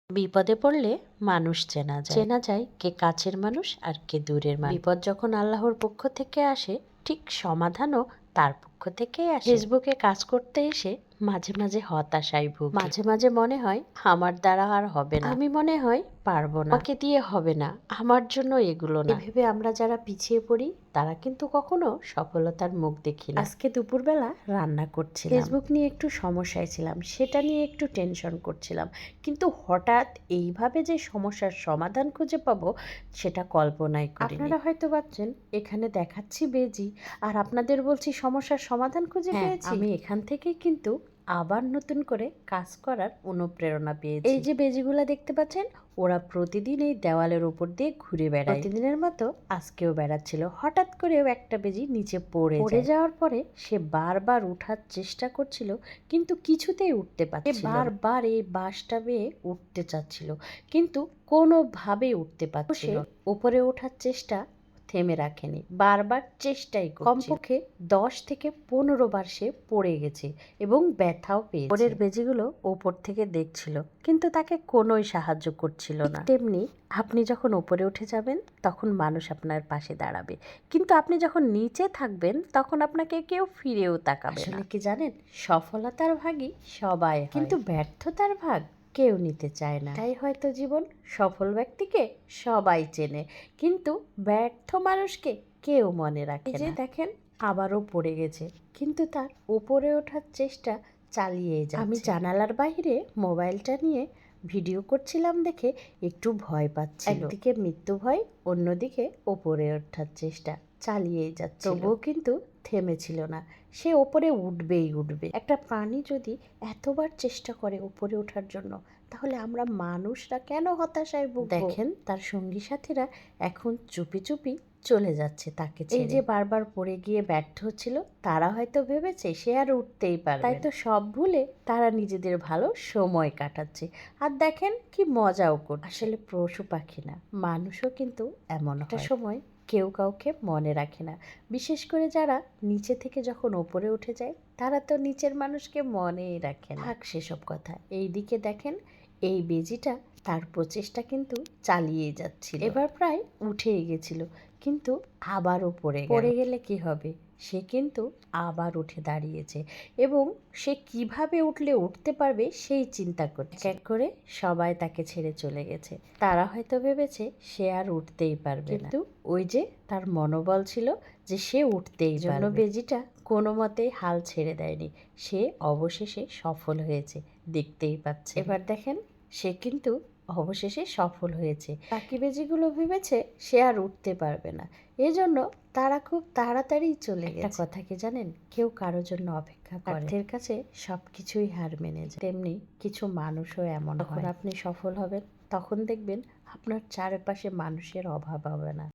বিপদে পড়লে মানুষ চেনা যায় কে কাছের মানুষ আর কে দূরের মানুষ। বিপদ যখন আল্লাহর পক্ষ থেকে আসে, ঠিক সমাধানও তার পক্ষ থেকেই আসে। ফেসবুকে কাজ করতে এসে মাঝে মাঝে হতাশায় ভুগি। মাঝে মাঝে মনে হয় আমার দ্বারা আর হবে না, আমি মনে হয় পারবো না, আমাকে দিয়ে হবে না, আমার জন্য এগুলো না। ভেবে আমরা যারা পিছিয়ে পড়ি তারা কিন্তু কখনো সফলতার মুখ দেখি না। আজকে দুপুরবেলা রান্না করছিলাম, ফেসবুক নিয়ে একটু সমস্যায় ছিলাম, সেটা নিয়ে একটু টেনশন করছিলাম, কিন্তু হঠাৎ এইভাবে যে সমস্যার সমাধান খুঁজে পাবো সেটা কল্পনাই করিনি। আপনারা হয়তো ভাবছেন এখানে দেখাচ্ছি বেজি আর আপনাদের বলছি সমস্যার সমাধান খুঁজে পেয়েছি। আমি এখান থেকেই কিন্তু আবার নতুন করে কাজ করার অনুপ্রেরণা পেয়েছি। এই যে বেজিগুলা দেখতে পাচ্ছেন, ওরা প্রতিদিন এই দেওয়ালের উপর দিয়ে ঘুরে বেড়ায়। প্রতিদিনের মতো আজকেও বেড়াচ্ছিল। হঠাৎ করেও একটা বেজি নিচে পড়ে যাওয়ার পরে সে বারবার উঠার চেষ্টা করছিল, কিন্তু কিছুতেই উঠতে পারছিল না। বারবার এই বাঁশটা বেয়ে উঠতে চাচ্ছিল, কিন্তু কোনোভাবেই উঠতে পারছিল না। উপরে ওঠার চেষ্টা থেমে রাখেনি, বারবার চেষ্টাই করছে। কমপক্ষে 10 থেকে 15 বার সে পড়ে গেছে এবং ব্যথাও পেয়েছে। ওপরের বেজিগুলো ওপর থেকে দেখছিল, কিন্তু তাকে কোনোই সাহায্য করছিল না। তেমনি আপনি যখন উপরে উঠে যাবেন তখন মানুষ আপনার পাশে দাঁড়াবে, কিন্তু আপনি যখন নিচে থাকবেন তখন আপনাকে কেউ ফিরেও তাকাবে না। আসলে কি জানেন, সফলতার ভাগই সবাই হয়, কিন্তু ব্যর্থতার ভাগ কেউ নিতে চায় না। তাই হয়তো জীবন সফল ব্যক্তিকে সবাই চেনে, কিন্তু ব্যর্থ মানুষকে কেউ মনে রাখে না। যে দেখেন আবারও পড়ে গেছে, কিন্তু তার উপরে ওঠার চেষ্টা চালিয়ে যাচ্ছে। আমি জানালার বাইরে মোবাইলটা নিয়ে ভিডিও করছিলাম দেখে একটু ভয় পাচ্ছিল। একদিকে মৃত্যু ভয়, অন্যদিকে ওপরে ওঠার চেষ্টা চালিয়েই যাচ্ছে, তবুও কিন্তু থেমেছিল না। সে ওপরে উঠবেই উঠবে। একটা প্রাণী যদি এতবার চেষ্টা করে উপরে ওঠার জন্য, তাহলে আমরা মানুষরা কেন হতাশায় ভুগব? দেখেন তার সঙ্গী সাথীরা এখন চুপি চুপি চলে যাচ্ছে তাকে ছেড়ে। এই যে বারবার পড়ে গিয়ে ব্যর্থ হচ্ছিল, তারা হয়তো ভেবেছে সে আর উঠতেই পারবে, তাই তো সব ভুলে তারা নিজেদের ভালো সময় কাটাচ্ছে। আর দেখেন কি মজাও করছে। আসলে পশু পাখি না, মানুষও কিন্তু এমন একটা সময় কেউ কাউকে মনে রাখে না। বিশেষ করে যারা নিচে থেকে যখন ওপরে উঠে যায়, তারা তো নিচের মানুষকে মনেই রাখে না। থাক সেসব কথা, এই দিকে দেখেন এই বেজিটা তার প্রচেষ্টা কিন্তু চালিয়ে যাচ্ছিল। এবার প্রায় উঠেই গেছিল, কিন্তু আবারও পড়ে গেলে কি হবে, সে কিন্তু আবার উঠে দাঁড়িয়েছে এবং সে কিভাবে উঠলে উঠতে পারবে সেই চিন্তা করছে। এক করে সবাই তাকে ছেড়ে চলে গেছে। তারা হয়তো ভেবেছে সে আর উঠতেই পারবে না, কিন্তু ওই যে তার মনোবল ছিল যে সে উঠতেই পারবে। বেজিটা কোনো মতেই হাল ছেড়ে দেয়নি, সে অবশেষে সফল হয়েছে, দেখতেই পাচ্ছে। এবার দেখেন সে কিন্তু অবশেষে সফল হয়েছে। বাকি বেজিগুলো ভেবেছে সে আর উঠতে পারবে না, এজন্য তারা খুব তাড়াতাড়ি চলে গেছে। একটা কথা কি জানেন, কেউ কারোর জন্য অপেক্ষা করে, অর্থের কাছে সবকিছুই হার মেনে যায়। তেমনি কিছু মানুষও এমন হয়। যখন আপনি সফল হবেন তখন দেখবেন আপনার চারপাশে মানুষের অভাব হবে না।